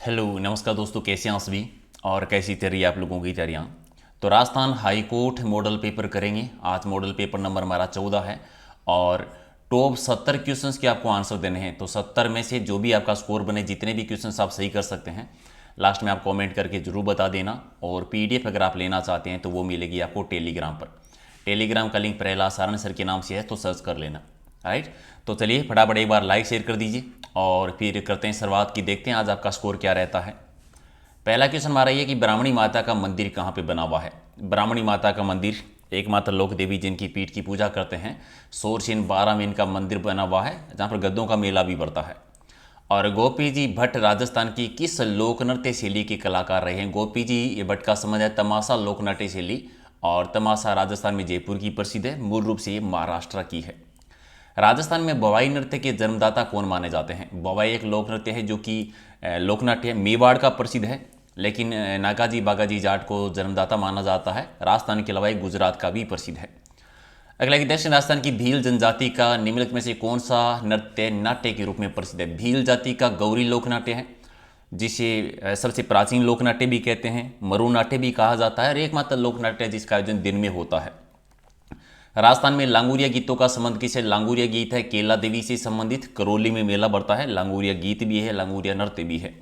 Hello नमस्कार दोस्तों, कैसे हैं आप सभी और कैसी चल रही है आप लोगों की तैयारियाँ। तो Rajasthan high court model paper करेंगे। आज मॉडल पेपर नंबर हमारा 14 है और टॉप 70 क्वेश्चंस के आपको आंसर देने हैं। तो 70 में से जो भी आपका स्कोर बने, जितने भी क्वेश्चंस आप सही कर सकते हैं, लास्ट में आप कमेंट करके ज़रूर बता देना। और पीडीएफ अगर आप लेना चाहते हैं तो वो मिलेगी आपको टेलीग्राम पर। टेलीग्राम का लिंक प्रहलाद सारण सर के नाम से है, तो सर्च कर लेना। राइट, तो चलिए फटाफट एक बार लाइक शेयर कर दीजिए और फिर करते हैं शुरुआत की। देखते हैं आज आपका स्कोर क्या रहता है। पहला क्वेश्चन हमारा ये कि ब्राह्मणी माता का मंदिर कहाँ पे बना हुआ है। ब्राह्मणी माता का मंदिर एकमात्र लोक देवी जिनकी पीठ की पूजा करते हैं, सोरसिन 12 में इनका मंदिर बना हुआ है, जहाँ पर गद्दों का मेला भी बढ़ता है। और गोपी जी भट्ट राजस्थान की किस लोक नृत्य शैली के कलाकार रहे हैं। गोपी जी ये भट्ट का समझ है तमाशा लोक नृत्य शैली, और तमाशा राजस्थान में जयपुर की प्रसिद्ध है, मूल रूप से ये महाराष्ट्र की है। राजस्थान में बवाई नृत्य के जन्मदाता कौन माने जाते हैं। बवाई एक लोक नृत्य है जो कि लोक नाट्य है, मेवाड़ का प्रसिद्ध है, लेकिन नागाजी बागाजी जाट को जन्मदाता माना जाता है। राजस्थान के अलावा एक गुजरात का भी प्रसिद्ध है। अगला कि दक्षिण राजस्थान की भील जनजाति का निम्नलिखित में से कौन सा नृत्य नाट्य के रूप में प्रसिद्ध है। भील जाति का गौरी लोक नाट्य है, जिसे सबसे प्राचीन लोक नाट्य भी कहते हैं, मरु नाट्य भी कहा जाता है, और एकमात्र लोक नाट्य जिसका आयोजन दिन में होता है। राजस्थान में लांगुरिया गीतों का संबंध किससे। लांगुरिया गीत है केला देवी से संबंधित, करौली में मेला बढ़ता है, लांगुरिया गीत भी है, लांगुरिया नृत्य भी है।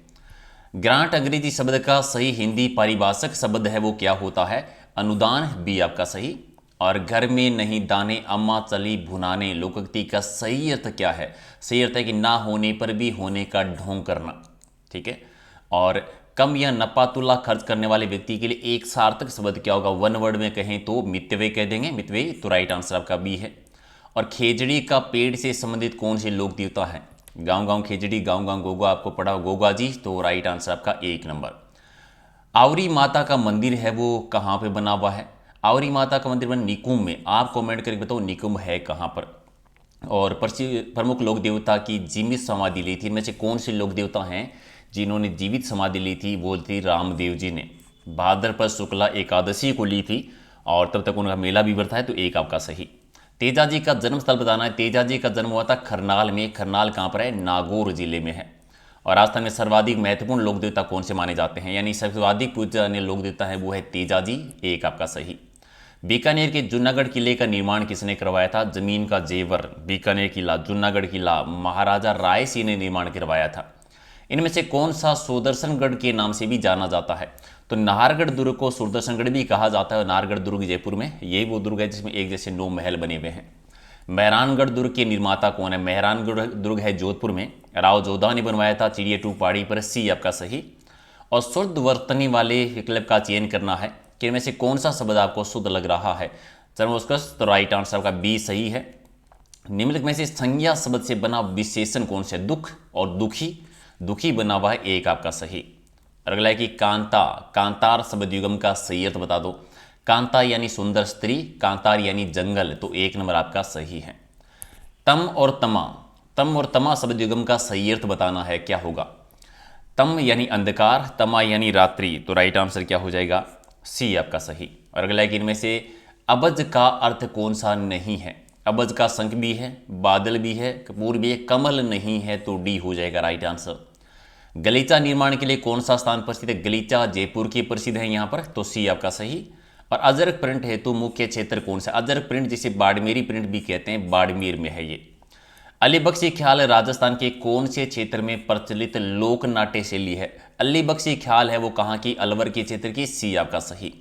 ग्रांट अंग्रेजी शब्द का सही हिंदी पारिभाषिक शब्द है वो क्या होता है। अनुदान भी आपका सही। और घर में नहीं दाने अम्मा चली भुनाने लोकोक्ति का सही अर्थ क्या है। सही अर्थ है कि ना होने पर भी होने का ढोंग करना। ठीक है। और कम या नपातुला खर्च करने वाले व्यक्ति के लिए एक सार्थक शब्द क्या होगा। वन वर्ड में कहें तो मितव्यय कह देंगे, मितव्यय, तो राइट आंसर आपका बी है। और खेजड़ी का पेड़ से संबंधित कौन से लोक देवता है। गांव गांव खेजड़ी, गांव गांव गोगा, आपको पढ़ा गोगा जी, तो राइट आंसर आपका 1 नंबर। आवरी माता का मंदिर है वो कहाँ पे बना हुआ है। आवरी माता का मंदिर बना निकुंभ में। आप कमेंट करके बताओ निकुंभ है कहाँ पर। और प्रमुख लोक देवता की जीवित समाधि ली थी, इनमें से कौन से लोक देवता हैं जिन्होंने जीवित समाधि ली थी। वो थी रामदेव जी ने, भाद्रपद शुक्ला एकादशी को ली थी, और तब तक उनका मेला भी बढ़ता है, तो एक आपका सही। तेजा जी का जन्म स्थल बताना है। तेजा जी का जन्म हुआ था खरनाल में। खरनाल कहाँ पर है, नागौर जिले में है। और राजस्थान में सर्वाधिक महत्वपूर्ण लोक देवता कौन से माने जाते हैं, यानी सर्वाधिक पूजनीय लोक देवता है वो है तेजा जी, एक आपका सही। बीकानेर के जूनागढ़ किले का निर्माण किसने करवाया था। जमीन का जेवर, बीकानेर किला, जूनागढ़ किला महाराजा राय सिंह ने निर्माण करवाया था। इनमें से कौन सा सुदर्शनगढ़ के नाम से भी जाना जाता है। तो नाहरगढ़ दुर्ग को सुदर्शनगढ़ भी कहा जाता है, और नाहरगढ़ दुर्ग जयपुर में, यही वो दुर्ग है जिसमें एक जैसे 9 महल बने हुए हैं। मेहरानगढ़ दुर्ग के निर्माता कौन है। मेहरानगढ़ दुर्ग है जोधपुर में, राव जोधा ने बनवाया था, चिड़िया टू पहाड़ी पर, सी आपका सही। और शुद्ध वर्तनी वाले विकल्प का चयन करना है कि इनमें से कौन सा शब्द आपको शुद्ध लग रहा है। चर्मोस्कस, तो राइट आंसर आपका बी सही है। निम्नलिखित में से संज्ञा शब्द से बना विशेषण कौन से। दुख और दुखी, दुखी बना हुआ है, एक आपका सही। अगला है कि कांता, कांतार शब्द युगम का सही अर्थ बता दो। कांता यानी सुंदर स्त्री, कांतार यानी जंगल, तो 1 नंबर आपका सही है। तम और तमा, तम और तमा शब्द युगम का सही अर्थ बताना है, क्या होगा। तम यानी अंधकार, तमा यानी रात्रि, तो राइट आंसर क्या हो जाएगा, सी आपका सही। और अगला है कि इनमें से अबज का अर्थ कौन सा नहीं है। अबज का शंख भी है, बादल भी है, कपूर भी है, कमल नहीं है, तो डी हो जाएगा राइट आंसर। गलीचा निर्माण के लिए कौन सा स्थान प्रसिद्ध है। गलीचा जयपुर की प्रसिद्ध है यहाँ पर, तो सी आपका सही। और अजरक प्रिंट हेतु मुख्य क्षेत्र कौन सा। अजरक प्रिंट जिसे बाड़मेरी प्रिंट भी कहते हैं, बाड़मेर में है ये। अली बख्शी ख्याल राजस्थान के कौन से क्षेत्र में प्रचलित लोक नाट्य शैली है। अली बख्शी ख्याल है वो कहाँ की, अलवर के क्षेत्र की, सी आपका सही।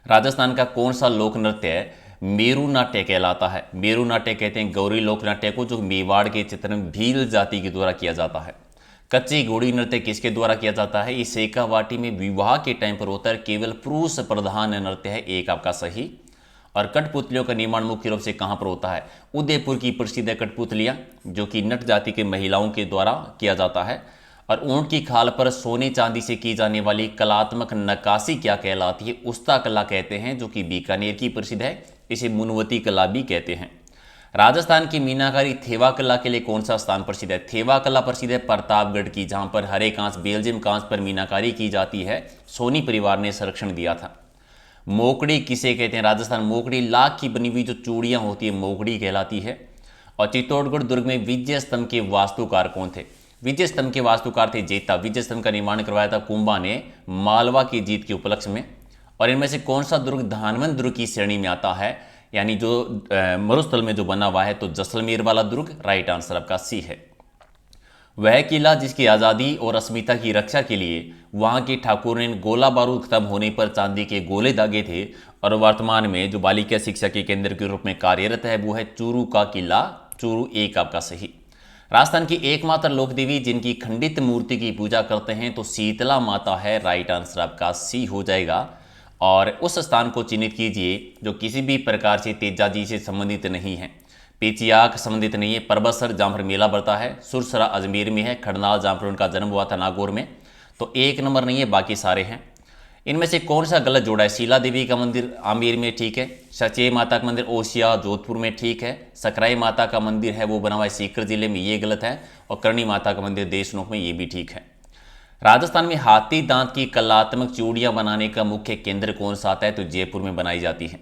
राजस्थान का कौन सा लोक नृत्य है, मेरू नाट्य कहलाता है। मेरू नाट्य कहते हैं गौरी लोक नाट्य को, जो मेवाड़ के क्षेत्र में भील जाति के द्वारा किया जाता है। कच्ची घोड़ी नृत्य किसके द्वारा किया जाता है। ये सेकावाटी में विवाह के टाइम पर होता है, केवल पुरुष प्रधान नृत्य है, एक आपका सही। और कठपुतलियों का निर्माण मुख्य रूप से कहाँ पर होता है। उदयपुर की प्रसिद्ध है कठपुतलियाँ, जो कि नट जाति के महिलाओं के द्वारा किया जाता है। और ऊंट की खाल पर सोने चांदी से की जाने वाली कलात्मक नक्काशी क्या कहलाती है। उस्ता कला कहते हैं, जो कि बीकानेर की प्रसिद्ध है, इसे मुनवती कला भी कहते हैं। राजस्थान की मीनाकारी थेवा कला के लिए कौन सा स्थान प्रसिद्ध है। थेवा कला प्रसिद्ध है प्रतापगढ़ की, जहां पर हरे कांच बेल्जियम कांच पर मीनाकारी की जाती है। सोनी परिवार ने संरक्षण दिया था। मोकड़ी किसे कहते हैं। राजस्थान मोकड़ी लाख की बनी हुई जो चूड़ियां होती है, मोकड़ी कहलाती है। और चित्तौड़गढ़ दुर्ग में विजय स्तंभ के वास्तुकार कौन थे। विजय स्तंभ के वास्तुकार थे जेता। विजय स्तंभ का निर्माण करवाया था कुंभा ने मालवा की जीत के उपलक्ष्य में। और इनमें से कौन सा दुर्ग धानवंत दुर्ग की श्रेणी में आता है, यानी जो मरुस्थल में जो बना हुआ है, तो जैसलमेर वाला दुर्ग राइट आंसर आपका सी है। वह किला जिसकी आज़ादी और अस्मिता की रक्षा के लिए वहां के ठाकुर ने गोला बारूद खत्म होने पर चांदी के गोले दागे थे और वर्तमान में जो बालिका शिक्षा के केंद्र के रूप में कार्यरत है वो है चूरू का किला। चूरू एक आपका सही। राजस्थान की एकमात्र लोक देवी जिनकी खंडित मूर्ति की पूजा करते हैं तो शीतला माता है, राइट आंसर आपका सी हो जाएगा। और उस स्थान को चिन्हित कीजिए जो किसी भी प्रकार से तेजाजी से संबंधित नहीं है। पेचियाक संबंधित नहीं है। परबतसर जहाँ पर मेला बढ़ता है, सुरसरा अजमेर में है, खड़नाल जहाँ पर उनका जन्म हुआ था नागौर में, तो एक नंबर नहीं है, बाकी सारे हैं। इनमें से कौन सा गलत जोड़ा है? शीला देवी का मंदिर आमेर में, ठीक है। सचेय माता का मंदिर ओसिया जोधपुर में, ठीक है। सकराई माता का मंदिर है वो बना हुआ है सीकर जिले में, ये गलत है। और करणी माता का मंदिर देशनोक में, ये भी ठीक है। राजस्थान में हाथी दांत की कलात्मक चूड़ियां बनाने का मुख्य केंद्र कौन सा आता है? तो जयपुर में बनाई जाती है।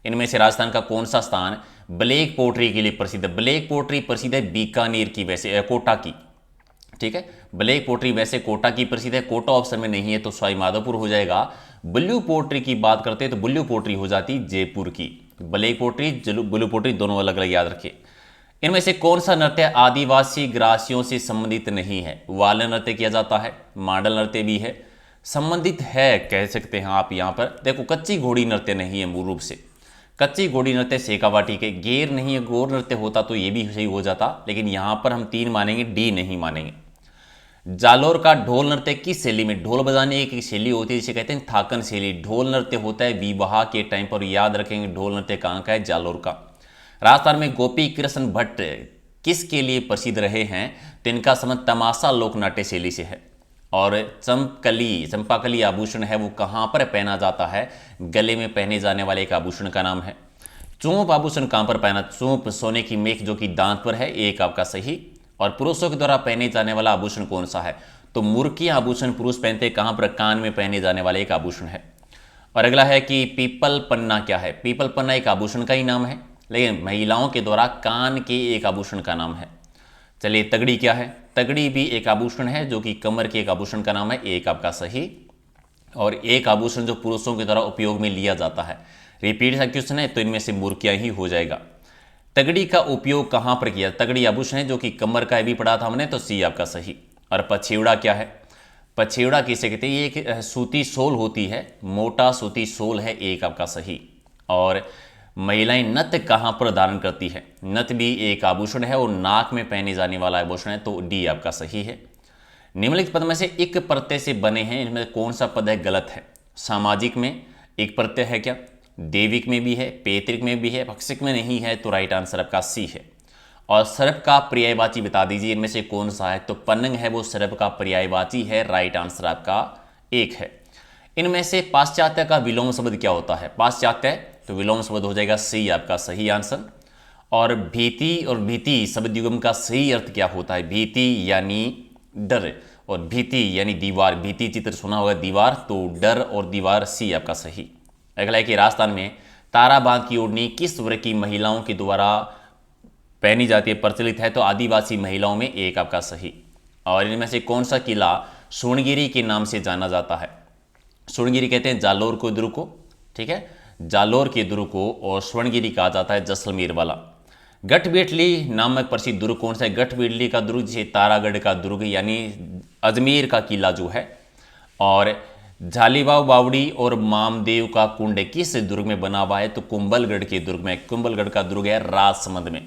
इनमें से राजस्थान का कौन सा स्थान ब्लैक पोट्री के लिए प्रसिद्ध है? ब्लैक पोट्री प्रसिद्ध है बीकानेर की, वैसे कोटा की, ठीक है। ब्लैक पोट्री वैसे कोटा की प्रसिद्ध है, कोटा ऑप्शन में नहीं है तो सवाई माधोपुर हो जाएगा। ब्लू पोट्री की बात करते हैं तो ब्लू पोट्री हो जाती जयपुर की। ब्लैक पोट्री ब्लू पोट्री दोनों अलग अलग याद रखिए। इनमें से कौन सा नृत्य आदिवासी ग्रासियों से संबंधित नहीं है? वाल नृत्य किया जाता है, मांडल नृत्य भी है, संबंधित है कह सकते हैं आप। यहाँ पर देखो कच्ची घोड़ी नृत्य नहीं है मूल रूप से। कच्ची घोड़ी नृत्य शेखावाटी के, गेर नहीं है, गौर नृत्य होता तो ये भी सही हो जाता, लेकिन यहाँ पर हम 3 मानेंगे, डी नहीं मानेंगे। जालोर का ढोल नृत्य किस शैली में? ढोल बजाने की शैली होती है जिसे कहते हैं थाकन शैली। ढोल नृत्य होता है विवाह के टाइम पर, याद रखेंगे ढोल नृत्य कहाँ का है? जालोर का। राजस्थान में गोपी कृष्ण भट्ट किसके लिए प्रसिद्ध रहे हैं? तो इनका संबंध तमाशा लोक नाट्य शैली से है। और चंपाकली आभूषण है वो कहाँ पर पहना जाता है? गले में पहने जाने वाले एक आभूषण का नाम है। चोंप आभूषण कहाँ पर पहना? चोंप सोने की मेख जो कि दांत पर है, एक आपका सही। और पुरुषों के द्वारा पहने जाने वाला आभूषण कौन सा है? तो मुर्की आभूषण पुरुष पहनते हैं, कहाँ पर? कान में पहने जाने वाले एक आभूषण है। और अगला है कि पीपल पन्ना क्या है? पीपल पन्ना एक आभूषण का ही नाम है, लेकिन महिलाओं के द्वारा कान के एक आभूषण का नाम है। चलिए तगड़ी क्या है? तगड़ी भी एक आभूषण है जो कि कमर के एक आभूषण का नाम है, एक आपका सही। और एक आभूषण जो पुरुषों के द्वारा उपयोग में लिया जाता है, रिपीट सा क्वेश्चन है तो इनमें से मुर्किया ही हो जाएगा। तगड़ी का उपयोग कहां पर किया? तगड़ी आभूषण है जो कि कमर का भी पढ़ा था हमने, तो सी आपका सही। और पछेवड़ा क्या है? पछेवड़ा किसे कहते हैं? ये एक सूती सोल होती है, मोटा सूती सोल है, एक आपका सही। और महिलाएं नथ कहां पर धारण करती है? नथ भी एक आभूषण है और नाक में पहने जाने वाला आभूषण है, तो डी आपका सही है। निम्नलिखित पद में से एक प्रत्यय से बने हैं, इनमें कौन सा पद है गलत है? सामाजिक में एक प्रत्यय है क्या? देविक में भी है, पैतृक में भी है, पक्षिक में नहीं है, तो राइट आंसर आपका सी है। और सर्प का पर्यायवाची बता दीजिए इनमें से कौन सा है? तो पन्नग है वो सर्प का पर्यायवाची है, राइट आंसर आपका एक है। इनमें से पाश्चात्य का विलोम शब्द क्या होता है? पाश्चात्य तो विलोम शब्द हो जाएगा सी आपका सही आंसर। और भीति और भीति शब्द युग्म का सही अर्थ क्या होता है? भीति यानी डर और भीति यानी दीवार। भीति चित्र सुना होगा दीवार, तो डर और दीवार, सी आपका सही। अगला है कि राजस्थान में ताराबांध की ओढ़नी किस वर्ग की महिलाओं के द्वारा पहनी जाती है, प्रचलित है? तो आदिवासी महिलाओं में, एक आपका सही। और इनमें से कौन सा किला स्वर्णगिरी के नाम से जाना जाता है? स्वर्णगिरी कहते हैं जालोर को दुर्ग को, ठीक है, जालोर के दुर्ग को। और स्वर्णगिरी कहा जाता है जैसलमेर वाला। गठबेटली नामक प्रसिद्ध दुर्ग कौन सा है? गठबेटली का दुर्ग जिसे तारागढ़ का दुर्ग यानी अजमेर का किला जो है। और झालीवाव बावड़ी और मामदेव का कुंड किस दुर्ग में बना हुआ है? तो कुंभलगढ़ के दुर्ग में। कुंभलगढ़ का दुर्ग है राजसमंद में।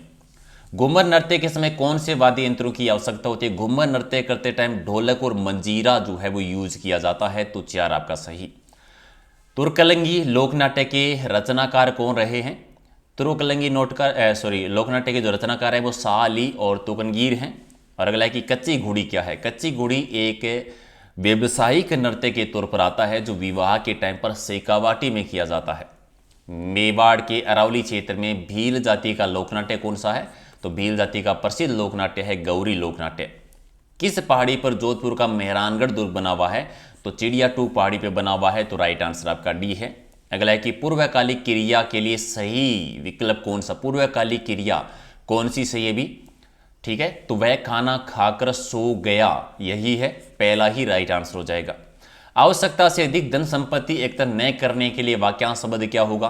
घूमर नृत्य के समय कौन से वाद्य यंत्रों की आवश्यकता होती है? घूमर नृत्य करते टाइम ढोलक और मंजीरा जो है वो यूज किया जाता है, तो 4 आपका सही। तुर्कलंगी लोकनाट्य के रचनाकार कौन रहे हैं? तुर्कलंगी लोकनाट्य के जो रचनाकार है वो शाह अली और तुकनगीर हैं। और अगला है कि कच्ची घोड़ी क्या है? कच्ची घोड़ी एक व्यवसायिक नृत्य के तौर पर आता है जो विवाह के टाइम पर शेखावाटी में किया जाता है। मेवाड़ के अरावली क्षेत्र में भील जाति का लोकनाट्य कौन सा है? तो भील जाति का प्रसिद्ध लोकनाट्य है गौरी लोकनाट्य। किस पहाड़ी पर जोधपुर का मेहरानगढ़ दुर्ग बना हुआ है? तो चिड़िया 2 पहाड़ी पे बना हुआ है, तो राइट आंसर आपका डी है। अगला है कि पूर्वकालिक क्रिया के लिए सही विकल्प कौन सा? पूर्वकालिक क्रिया कौन सी सही है भी? ठीक है, तो वह खाना खाकर सो गया, यही है पहला ही राइट आंसर हो जाएगा। आवश्यकता से अधिक धन संपत्ति एकत्र न करने के लिए वाक्यांश शब्द क्या होगा?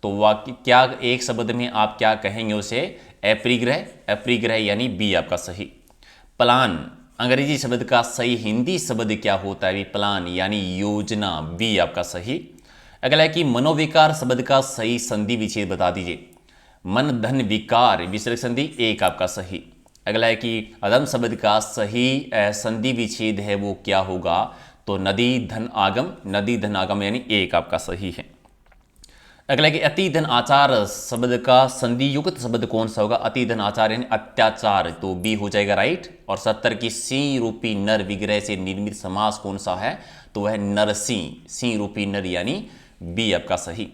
तो वाक्य क्या एक शब्द में आप क्या कहेंगे उसे? अपरिग्रह, अपरिग्रह यानी बी आपका सही। प्लान अंग्रेजी शब्द का सही हिंदी शब्द क्या होता है? प्लान यानी योजना, बी आपका सही। अगला है कि मनोविकार शब्द का सही संधि विच्छेद बता दीजिए। मन धन विकार विसर्ग संधि, एक आपका सही। अगला है कि अदम शब्द का सही संधि विच्छेद है वो क्या होगा? तो नदी धन आगम, नदी धन आगम यानी एक आपका सही है। अगला है कि अति धन आचार शब्द का संधि युक्त शब्द कौन सा होगा? अति धन आचार यानी अत्याचार, तो बी हो जाएगा राइट। और 70 की सिंह रूपी नर विग्रह से निर्मित समास कौन सा है? तो वह नरसिंह, सिंह रूपी नर यानी बी आपका सही।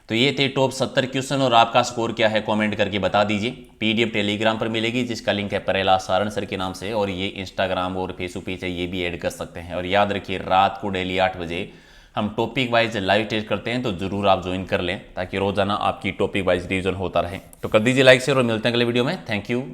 तो ये थे टॉप 70 क्वेश्चन और आपका स्कोर क्या है कमेंट करके बता दीजिए। पीडीएफ टेलीग्राम पर मिलेगी जिसका लिंक है परेला सारण सर के नाम से, और ये इंस्टाग्राम और फेसबुक पेज है, ये भी ऐड कर सकते हैं। और याद रखिए रात को डेली 8 बजे हम टॉपिक वाइज लाइव टेस्ट करते हैं, तो जरूर आप ज्वाइन कर लें ताकि रोजाना आपकी टॉपिक वाइज रिवीजन होता रहे। तो कर दीजिए लाइक शेयर और मिलते हैं अगले वीडियो में। Thank you.